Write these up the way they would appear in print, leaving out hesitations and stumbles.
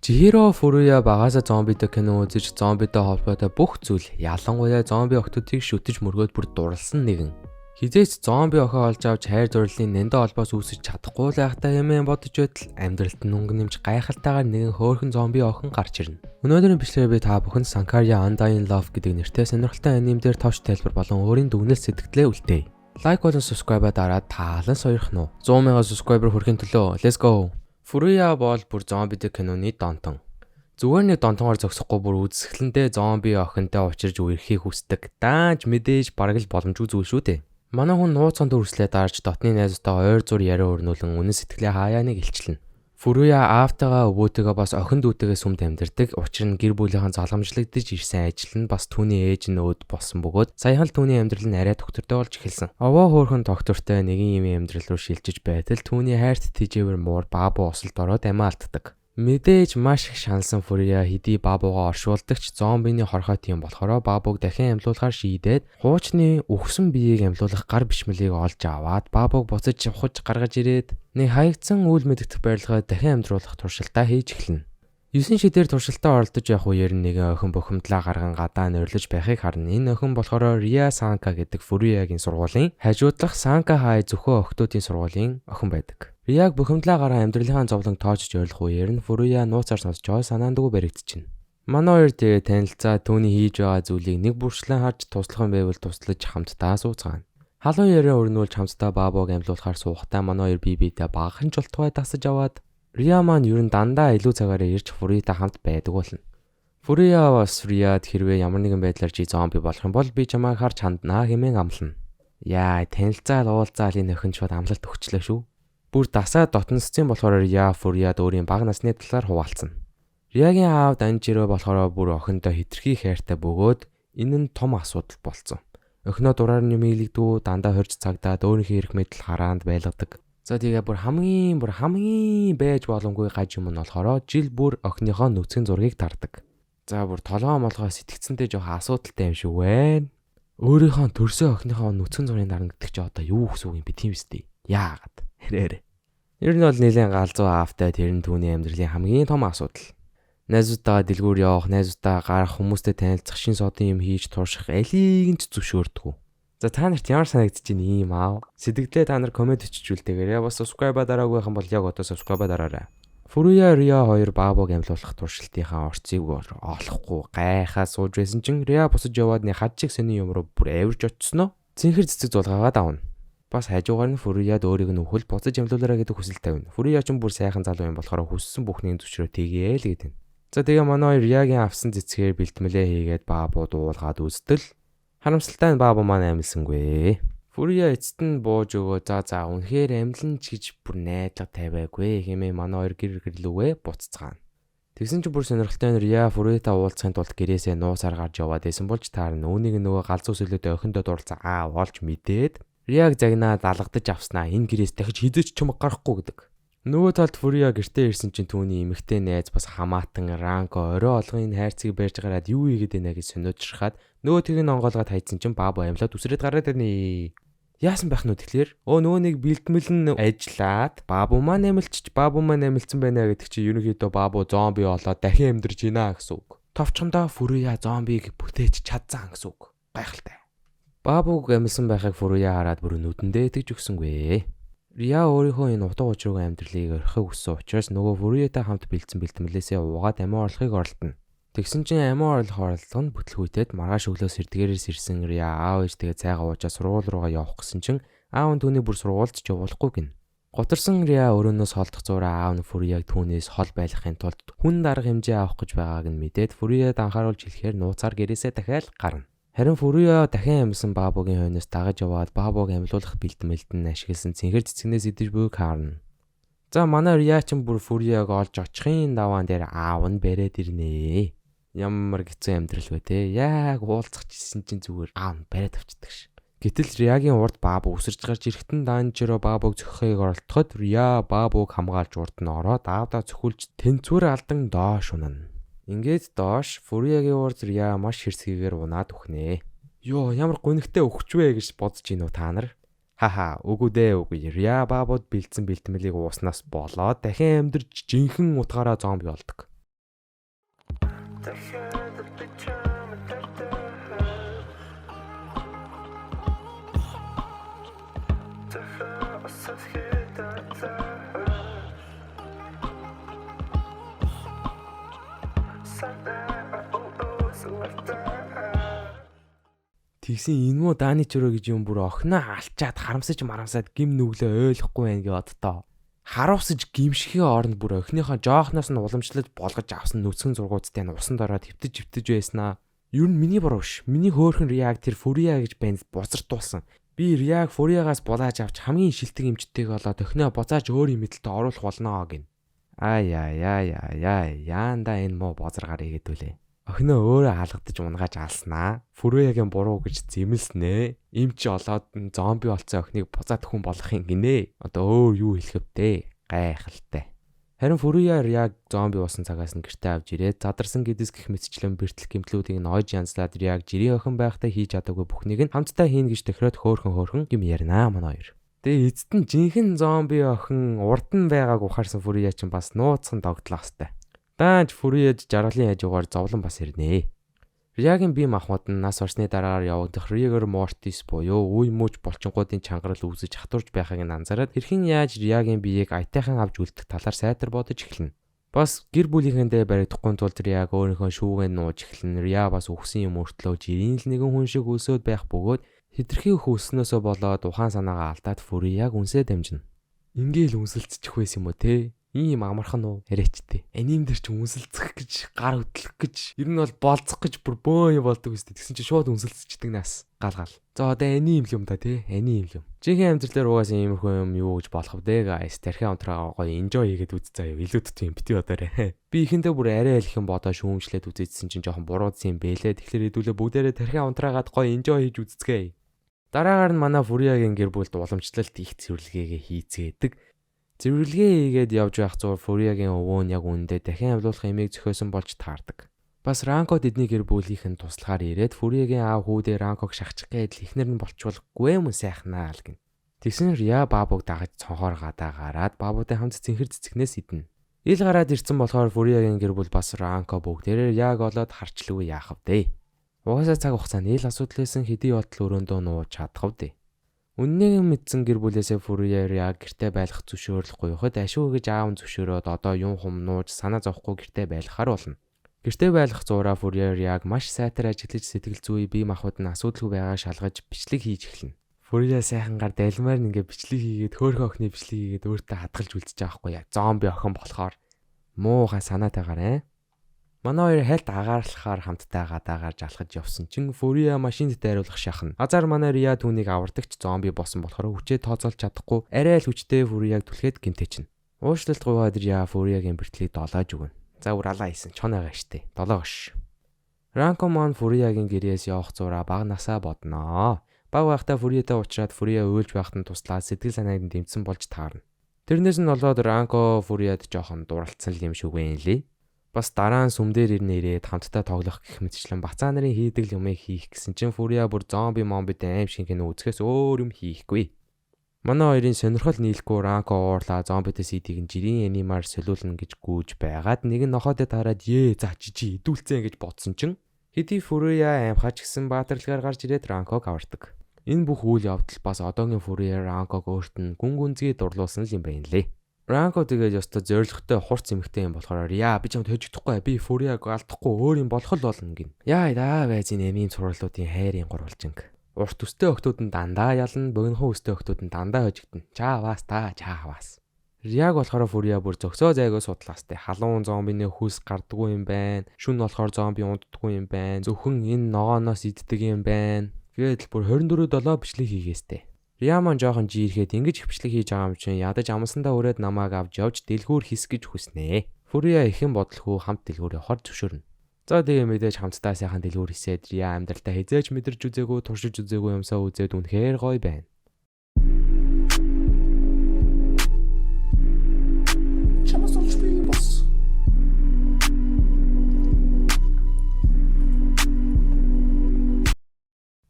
Chihiro Furuya багаасаа зомбитой кино үзэж зомбитой холбоотой бүх зүйл ялангуяа зомби охтуудыг шүтэж мөргөөд бүр дурлсан нэгэн. Хизээч зомби охоо олж авч хайр дурлалын нэндэ холбоос үүсэж чадахгүй л байхдаа хэмээн бодож байтал амьдралд нь өнгө нэмж гайхалтайгаар нэгэн хөөрхөн зомби охин гарч ирнэ. Өнөөдрийн бичлэгээр би та бүхэнд Sankarya Undying Love гэдэг нэртэй сонирхолтой аним дээр товч тайлбар болон өөрийн дүгнэлт сэтгэлээ үлдээе. Лайк болон subscribe дараад таалан сойрох нь. 100,000 subscriber хүрэхин төлөө let's go. Furuya бол бүр зомбитэй киноны донтон. Зүгээр нэг донтонгоор зогсохгүй бүр үзэсгэлэнтэй зомби охинтой учирж үерхийг хүсдэг. Дааж мэдээж бараг л боломжгүй зүйл шүү дээ. Манай хүн нууцхан дүрслээ дарж дотны найзтай ойр зур яриа өрнүүлэн үнэн сэтгэлээ хаяаныг илчилнэ. Furuya аавтайгаа өвөөтэйгээ бас охин дүүтэйгээ сүмд амьдардаг. Учир нь гэр бүлийнхэн залгамжлагдаж ирсэн ажил нь бас түүний ээж нь өөд болсон бөгөөд саяхан л түүний амьдрал нь арай тогтвортой болж эхэлсэн. Овоо хөөрхөн доктортой нэгэн юм амьдрал руу шилжиж байтал түүний хайрт тэжээвэр муур баабу осолд ороод амиа алддаг. Мэдээж маш их шаналсан Furuya хэдий баабуугаа оршуулдагч зомбины хорхойт юм болохоор баабууг дахин амьлуулахар шийдээд хуучны үхсэн биеийг амьлуулах гар бишмэлийг олж аваад баабууг буцаж ухаж гаргаж ирээд нэг хаягдсан үйл мэдэгдэх барилгаа дахин амьдруулах туршилтаа хийж эхэлнэ. 9 шидээр туршилтаа оролдож явах үеэр нэгэн охин бухимдлаа гарган гадаа нөрлөж байхыг харна. Энэ охин болохоор Ria Sanka гэдэг Furuya-гийн сургуулийн хажуудлах Sanka High зөвхөн охтуудын сургуулийн охин байдаг. Риаг бухимдлаа гараа амьдралынхаа зовлон тоожж ойлгох үеэр нь Furuya нууцаар сонсож санаандгүй баригдчихна. Манай хоёр тэгээ танилцаа түүний хийж байгаа зүйлийг нэг бүрчлэн харж туслах юм байвал туслаж хамтдаа сууцгаана. Халуун яриа өрнүүлж хамтдаа баабууг амьлуулахаар суухтаа манай хоёр бие биедээ багахан жолтгой тасаж аваад Ria маань ер нь дандаа илүү цагаараа ирж Furuya-тай хамт байдаг болно. Furuya бас Riad хэрвээ ямар нэгэн байдлаар чи зомби болох юм бол би чамайг харж ханднаа хэмээн амлана. Яа, танилцаал уулзаал энэ охин шууд амлалт өгчлээ шүү. Бүр дасаа дотносцсон болохоор Ria Furuya өөрийн бага насны талаар хуваалцсан. Ria-гийн аав Danjiro болохоор бүр охиндоо хитрхи хайртай бөгөөд энэ нь том асуудал болсон. Охиноо дураар нэмэлэгдүү дандаа хорж цагдаад өөрийнхөө эрх мэдэл хараанд байлгадаг. За тэгээ бүр хамгийн байж боломгүй гаж юм нь болохоор жил бүр охиныхоо нүцгэн зургийг тардаг. За бүр толгоо молгоо сэтгцэнтэй жоох асуудалтай юм шиг байна. Өөрийнхөө төрсөн охиныхоо нүцгэн зургийг дарна гэдэг чи одоо юу гэсэн үг юм бэ тийм үстэй. Яагаад? Хэрэг. Ер нь бол нэлээд галзуу аавтай тэр нь түүний амьдралын хамгийн том асуудал. Найзуудтайгаа дэлгүүр явах, найзуудтайгаа гарах, хүмүүстэй танилцах, шин содын юм хийж турших алийг нь ч зөвшөөрдөг. За та нарт ямар санагдаж байна ийм аав? Сэтгэлдээ та нар комент өччихүүлтэйгээрээ бас subscribe дараагүй байх юм бол яг одоо subscribe дараарай. Furuya Ria хоёр баабууг амьлуулах туршилтынхаа орцыг олохгүй гайхаа сууж байсан чинь Ria босож яваад нэг хад чиг сони юм руу бүр авирж очсноо. Цэнхэр цэцэг зулгаагаад авна. Бас хажуугаар нь Furuya өөрийг нь өхөл буцаж амьлуулаарай гэдэг хүсэл тавина. Furuya ч бүр сайхан залуу юм болохоор хүссэн бүхнийг зөвшөөрөө тэгээл гэдэг. За тэгээ манай хоёр Ria-гийн авсан цэцгээр бэлтмэлээ хийгээд баабуу дуулгаад үзтэл харамсалтай нь баабуу маань амьлсангүй. Furuya эцэст нь бууж өгөө за үнэхээр амьлан ч гэж бүр найдлага тавиагүй хэмээн манай хоёр гэр гэрлүүгээ буццгаана. Тэгсэн чинь бүр сонирхолтой нь Ria Furuya-тай уулзахын тулд гэрээсээ нуусаар гарч яваад байсан болж таарна. Үүнийг нөгөө галзуу сүлөөтэй охиндоо дурлцсан аав олж мэдээд Риаг загнаад алгадаж авснаа. Энэ гэрээс дахиж хизээч чумаг гарахгүй гэдэг. Нөгөө талд Furuya гэртээ ирсэн чинь түүний эмэгтэй найз бас хамаатан Ranko орой олгын хайрцгийг барьж гараад юу ийгээд байна гэж сониучрахад нөгөө тэрийг онгоолгоод хайцсан чинь баабу амьлаад үсрээд гараад байна. Яасан байх нү тэгэхээр? Нөгөө нэг бэлтмэл нь ажиллаад баабу маань амьлцсан байна гэдэг чи ерөнхийдөө баабу зомби болоод дахин амьдарч гинэ гэсэн үг. Товчхондоо Furuya зомбиг бүтээж чадсан гэсэн үг. Гайхалтай. Баабуг амьсан байхыг Furuya хараад бүр нүдэндээ итгэж өгсөнгүй. Ria өөрийнхөө энэ утга учиргүй амьдралыг орхих хүссэн учраас нөгөө Furuya-тай хамт бэлдсэн бэлтмэлээсээ уугаад амиа орлохыг оролдоно. Тэгсэн чинь амиа орлох оролдлого нь бүтлгүйтэд маргааш өглөөс эрдгээрээс ирсэн Ria аав ээжтэйгээ цайгаа уужаа сургууль руугаа явах гэсэн чинь аав нь түүний бүр сургуульд ч явуулахгүй гин. Гутарсан Ria өрөөнөөс холдох зураа аав нь Furuya-г түүнээс хол байлгахын тулд хүн дарга хэмжээ авах гэж байгааг нь мэдээд Furuya-д анхааруулж хэлэхээр нууцаар гэрээсээ дахиад гарна. Харин Furuya дахин амьсан баабуугийн хойноос дагаж яваад баабууг амьлуулах бэлтмэлд нь ашигласан цэнхэр цэцгнээс идэж буйг харна. За манай Ria ч бүр Furuya-г олж очихын даваан дээр аав нь бариад ирнэ. Ямар хэцүү амьдрал вэ те. Яг уулзах гэсэн чинь зүгээр аав нь бариад авчдаг ш. Гэтэл Ria-гийн урд баабуу үсэрч гарч ирэхтэн Danjiro баабууг зөхөхийг оролдоход Ria баабууг хамгаалж урд нь ороод аавдаа зөвхүүлж тэнцвэр алдан доош унана. Ингээд доош Furuya-гийн урд Ria маш хэрсгийгээр унаад үхнэ. Йоо, ямар гонигтай өгчвэ гэж бодож гинөө та нар. Хаха, үгүй дээ. Ria баабууд бэлдсэн бэлтмэлийг ууснаас болоод дахин амьдарч жинхэнэ утгаараа зомби болдог. Тэгсэн энэ муу дааны чөрөө гэж юм бүр охиноо алчаад харамсаж марамсаад гим нүглээ ойлгохгүй байх гээд одоо харуулсаж гимшихээ оронд бүр охиныхоо жоохноос нь уламжлаж болгож авсан нүцгэн зургуудтай нь усан дороо твтэж байснаа. Ер нь миний буруу ш. Миний хөөхөн Риаг тэр Фурия гэж банд бузартуулсан. Би Риаг Фуриагаас булааж авч хамгийн шилдэг эмчтэйг болоод охиноо буцааж өөр юм мэдлэлтэд оруулах болноо гин. Яанда энэ муу бозаргаар игээдүүлээ. Охиноо өөрөө хаалгадаж унгааж алснаа. Фуриягийн буруу гэж зэмлснэ. Эмч олоод зомби болцсон охиныг буцаад хүн болгох юм гинэ. Одоо өөр юу хэлэх вэ? Гайхалтай. Харин Фурия Риаг зомби болсон цагаас нь гэртээ авч ирээд задарсан гэдэс гих мэтчлэн бэртэл гэмтлүүдийг нь ойж янзлаад Риаг жирийн охин байхдаа хийж чадаагүй бүхнийг нь хамтдаа хийн гэж тохироод хөөхөн юм ярина манай хоёр. Тэгээ эцэд нь жинхэнэ зомби охин урд нь байгааг ухаарсан Фурия ч бас нууцхан догтлох хэвээр. Даанч Фурияд жаргалын хажуугаар зовлон бас ирнэ. Риагийн бие махбод нь нас орсны дараагаар явагдах Rigor Mortis буюу үе мууч болчингуудын чангарал үүсэж хатурж байхыг нь анзаараад хэрхэн яаж Риагийн биеийг аятайхан авч үлдэх талаар сайтар бодож эхэлнэ. Бас гэр бүлийнхэндээ баригдахгүй тулд Риаг өөрийнхөө шүүгээ нууж эхэлнэ. Риа бас үхсэн юм өртлөө жирийн л нэгэн хүн шиг өсөөд байх бөгөөд хитрхи өснөөсөө болоод ухаан санаагаа алдаад Фурияг үнсээ дамжина. Ингээл үнсэлцчих байсан юм уу те? Ийм амархан уу яриачтэй. Аним дээр ч үнсэлцэх гэж гар хөдлөх гэж ер нь бол болцох гэж бүр бөө болдог үстэй. Тэгсэн чинь шууд үнсэлцчихдэг нас. Гал. За одоо аним юм да тий. Аним юм. Жинхэнэ амьдралаар угаасаа иймэрхүү юм юу гэж болох вэ guys? Тархин онтроо гоё enjoy хийгээд үз заяа. Илүү төтөн юм бити бодоорой. Би ихэндээ бүр арай их юм бодоо шүүмжлээд үзээдсэн чинь жоохон буруудсан юм бэлээ. Тэгэхээр хэдүүлээ бүгдээрээ тархин онтраагаад гоё enjoy хийж үзцгээе. Дараагаар нь манай Фуриягийн гэр бүлд уламжлалт их цэвэрлэгээгээ хийцгээдэг. Цэвэрлэгээ хийгээд явж байх зур Фуриягийн өвөө нь яг үүндээ дахин авлуулах имийг зөхиосон болж таардаг. Бас Ранко тэдний гэр бүлийнхэн туслахаар ирээд Фуриягийн аав хүүдээ Ранког шахчих гээд ихнэр нь болчволгүй юм сайхнаа л гин. Тэгсэн Риа баабуг дагаж цонхоор гадаа гараад баабуутай хамт цэнхэр цэцгнээс идэнэ. Ил гараад ирсэн болохоор Фуриягийн гэр бүл бас Ранко бүгдээрээ яг олоод харчлгүй яах вэ? Угаасаа цаг хугацаанд ил асуудал байсан хэдий бодол өрөөндөө нууж чадах вэ? Үннийг мэдсэн гэр бүлээсээ Фурия Риаг гэртээ байлгах зөвшөөрлөхгүй байхад ашиг гэж аав нь зөвшөөрөөд одоо юм хум нууж санаа зовхгүй гэртээ байлгахаар болно. Гэртээ байлгах зураа Фурия Риаг маш сайтар ажиллаж сэтгэл зүй бие махбод нь асуудалгүй байгаа шалгаж бичлэг хийж эхэлнэ. Фурия сайхангаар далмаар нэгэ бичлэг хийгээд хөөхөн охины бичлэг хийгээд өөртөө хадгалж үлдчихэж байгаа хгүй яа. Зомби охин болохоор муухай санаатайгаар Манай хоёр хальт агаарлахаар хамтдаа гадаагаар жалхаж явсан чинь Фурия машинд дайруулах шахна. Азар манай Риа түүнийг авардагч зомби болсон болохоор хүчээ тооцоолж чадахгүй арай л хүчтэй Фурияг түлхээд гимтэйчин. Уушлалт гуйгаад Риа Фуриягийн бэртлийг долоож өгнө. За ураалаа хийсэн чонойгаа штэ. Долоогош. Ранко маань Фуриягийн гэрээс явах зураа баг насаа бодноо. Баг байхдаа Фуриятай уулзраад Фурия уйлж байхад нь туслаад сэтгэл санааг нь дэмжсэн болж таарна. Тэрнээс нь болоод Ранко Фурияд жоохон дуралцсан юм шиг байна лээ. Бас дараа нь сүмдэр ирээд хамтдаа тоглох гэх мэтчлэн бацаа нарын хийдэг юмыг хийх гэсэн чинь Фурия бүр зомби момбитэй аим шиг хин үзэхээс өөр юм хийхгүй. Манай хоёрын сонирхол нийлэхгүй Ранко уурлаа зомбитэй сидийг нь жирийн анимаар солиулна гэж гүйж байгаад нэг нь нохоодоо тараад за жижи идүүлцэн гэж бодсон чинь хэдий Фурия аимхаач гэсэн баатарлагаар гарч ирээд Ранког авардаг. Энэ бүх үйл явдал бас одоогийн Фурия Ранког өөрт нь гүн гүнзгий дурлуулсан юм байна лээ. Ранко тэгээд ёстой зоригтой хурц эмхтэй юм болохоор яа би чамд хожигдохгүй би Фурияг алдахгүй өөр юм болох л болно гин. Яа даа байзын эмийн цувралуудын хайрын гурвалжинг. Урт өстэй охтууд нь дандаа ялна, богинохон өстэй охтууд нь дандаа хожигдно. Чааваас. Риаг болохоор Фурия бүр зөксөө зайгаа судлаастай. Халуун зомбины хүс гардггүй юм байна. Шүн болохоор зомби унтдаггүй юм байна. Зөвхөн энэ ногооноос иддэг юм байна. Тэгээд бүр 24/7 бичлэг хийгээстэй. Риаман жоохон жирэхэд ингэж их бичлэг хийж байгаа юм чинь ядаж амсандаа өрөөд намааг авч явж дэлгүүр хис гэж хүснэ. Фурия ихэн бодлохгүй хамт дэлгүүр явахаар зөвшөөрнө. За тэгээ мэдээж хамтдаа сайхан дэлгүүр хисээд Риа амьдралтаа хизээч мэдэрч үзээгүй, туршиж үзээгүй юмсаа үзээд үнэхээр гоё байна. Чамаас олж би бос.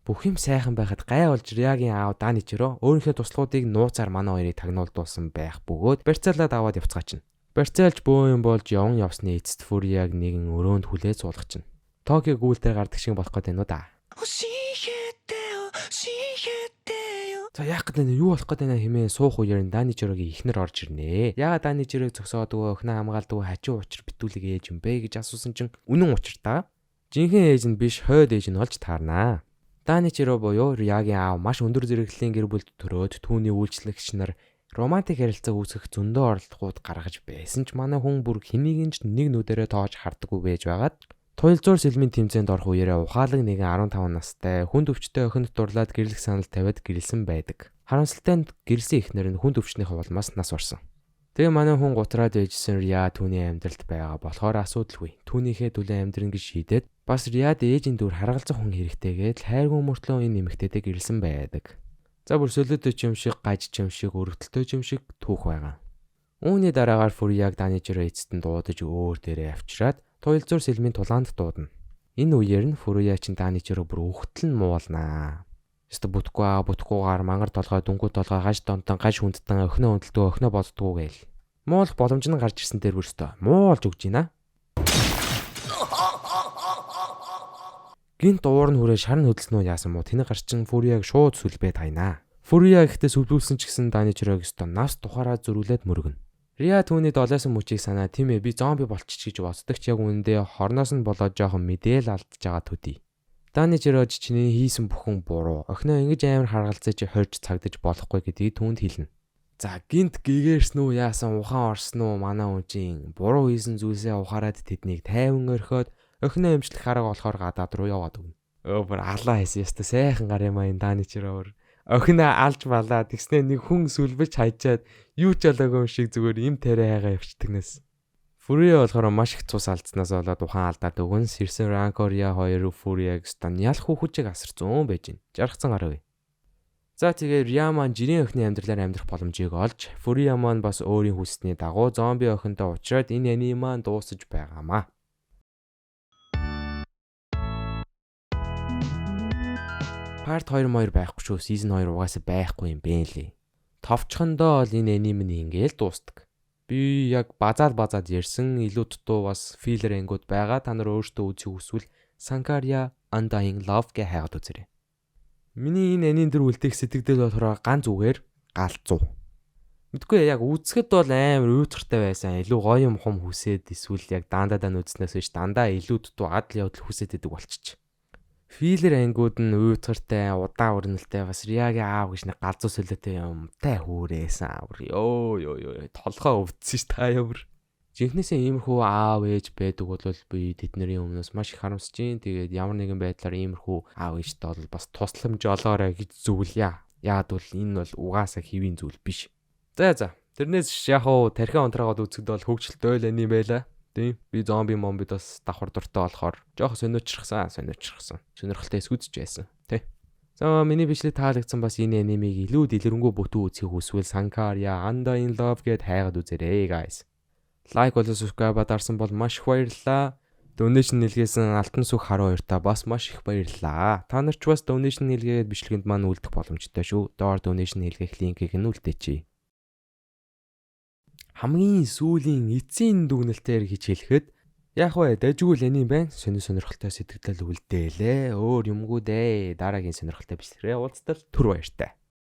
Бүх юм сайхан байхад гай болж Риагийн аав Даничроо өөрийнхөө туслахуудыг нууцаар манай хоёрыг тагнуулдуулсан байх бөгөөд барьцаалаад аваад явцгаачна. Барьцаалж бөө юм болж явн явсны эцэст Фурияг нэгэн өрөөнд хүлээж суулгачна. Токио гүйл дээр гардаг шиг болох гэдэг нь уу да. За яах гэдэг нь юу болох гэдэг нь хэмээн суух үеэр Данижирогийн ихнэр орж ирнэ. Яагаад Данижирог зогсоодгүй өхнөө хамгаалдаг хажуу учир битүүлэг ээж юм бэ гэж асуусан чинь үнэн учир та. Жинхэнэ ээж нь биш хойд ээж нь болж таарнаа. Данижиро буюу Рягийн аав маш өндөр зэрэглэлийн гэр бүлд төрөөд түүний үйлчлэгч нар романтик харилцаа үүсгэх зөндөө оролдлогууд гаргаж байсан ч манай хүн бүр хэнийг ч нэг нүдэрээ тоож хардаггүй байж байгаад туйлзуур сэлмийн тэмцээнд орох үеэрээ ухаалаг нэгэн 15 настай хүнд өвчтэй охинд дурлаад гэрлэх санал тавиад гэрэлсэн байдаг. Харамсалтай нь гэрэлсэн эхнэр нь хүнд өвчнийхээ улмаас нас орсон. Тэгээ манай хүн гутраад ээжсэн Ря түүний амьдралд байгаа болохоор асуудалгүй. Түүнийхээ төлөө амьдрын гэж шийдээд бас Ряд ээжийн дүр харгалзах хүн хэрэгтэйгээд хайргүй мөртлөө энэ нэмэгтэйдээ гэрэлсэн байдаг. За бүр солиотой юм шиг, гаж юм шиг, өргөдөлтөй юм шиг түүх байгаа. Үүний дараагаар Фурияг Данижиро эцэст нь дуудаж өөр дээрээ авчираад туйлзуур сэлмийн тулаанд дуудана. Энэ үеэр нь Фурия чин Данижиро бүр өгтөл нь муулнаа. Ёсто бүтгүүгээр мангар толгой дүнгүү толгой гаж донтон гаж хүндтэн өхнөө өндлдөө өхнөө боддгоо гээл. Муулах боломж нь гарч ирсэн дээр бүрстөө муулж өгч гинэ. Гинт уур нь хүрээ шарн хөдөлснөө яасан мó тэний гарчин Фурияг шууд сүлбээ тайнаа. Фурия ихтэй сүлбүүлсэн ч гэсэн Данижирог ёсто нас тухаараа зөрүүлээд мөргөнө. Ря түүний долоосон мөчийг санаа тийм ээ би зомби болчих гэж боддог ч яг үүндээ хорноос нь болоод жоохон мэдээл алдж байгаа төдий. Данижиро чиний хийсэн бүхэн буруу. Охиноо ингэж амар харгалзаж хорж цагдаж болохгүй гэдгийг түүнд хэлнэ. За гинт гэгэрсэн үү яасан ухаан орсон уу манай үжийн буруу хийсэн зүйлсээ ухаарад тэднийг тайван орхиод охиноо эмчлэх хараг болохоор гадаад руу яваад өгнө. Өөр алаа хийсэн ёстой сайхан гар юм аа Данижиро өөр. Охиноо алж балаа тэгснэ нэг хүн сүлбэж хайчаад юу ч олоогүй юм шиг зүгээр им тариа хайгаа явчихдагнаас. Фурия болохоор маш их цус алдснаас болоод ухаан алдаад өгөн сэрсэн Ранкория 2 Фурияг стан ялах хүүхүжийг асарцсан байж гин. Жаргацсан гарав. За тэгээ Ря маань жирийн охины амьдралаар амьдрах боломжийг олж Фурия маань бас өөрийн хүссний дагуу зомби охинтой уулзраад энэ аниме маань дуусаж байгаамаа. Part 2 байхгүй шүү. Season 2 угаасаа байхгүй юм бэ лээ. Товчхондоо л энэ аниме нь ингээл дуустдаг. Би яг базаад ярьсан илүү дутуу бас филлер ангууд байгаа. Та нар өөрсдөө үзэх хүсвэл Sankaria Undying Love гэ хайгаад үзээрэй. Миний энэ анime дээр үлдээх сэтгэлдэл болохоор ганц үгээр галзуу. Мэдгүй яг үзэхэд бол амар уйдгартай байсан. Илүү гоё юм хум хүсээд эсвэл яг дандаа үзснээс биш дандаа илүү дутуу адал явдал хүсээд идэг болчих. Филлер ангууд нь уйдгартай, удаан өрнөлтэй бас Рягийн аав гэж нэг галзуу солиотой юмтай хүүрээсэн авар. Йоо толгоо өвдсөн ш та ямар. Жинхнээсээ иймэрхүү аав ээж байдаг бол би тэдний өмнөөс маш их харамсаж байна. Тэгээд ямар нэгэн байдлаар иймэрхүү аав ээжтэй бол бас тусламж олоорой гэж зөвлөе. Яагад бол энэ бол угаасаа хэвийн зүйл биш. За тэрнээс яг уу тархиан унтраагаад үзэхэд бол хөвгчлөлтэй л аним байла. Тийм би зомби момбид бас давхар дуртай болохоор жоох сонирхсан. Сонирхолтой эсвүдж байсан. Тэ. За миний бичлэг таалагдсан бас энэ анимыг илүү дэлгэрэнгүй бүтэн үзэх хүсвэл Sankaria Undying Love гэд хайгаад үзээрэй guys. Лайк болон subscribe дарсан бол маш их баярлалаа. Donation нэлгээсэн Алтан сүх харуу хоёртаа бас маш их баярлалаа. Та нар ч бас donation нэлгээд бичлэгэнд маань үлдэх боломжтой шүү. Доор donation нэлгээх линкийг нь үлдээчээ. Хамгийн сүүлийн эцсийн дүгнэлтээр гэж хэлэхэд яг вэ дажгүй л аним байна. Сонирхолтой сэтгэлдэл үлдээлээ. Өөр юмгүй дээ. Дараагийн сонирхолтой бичлэгээр уулзтал түр баяртай.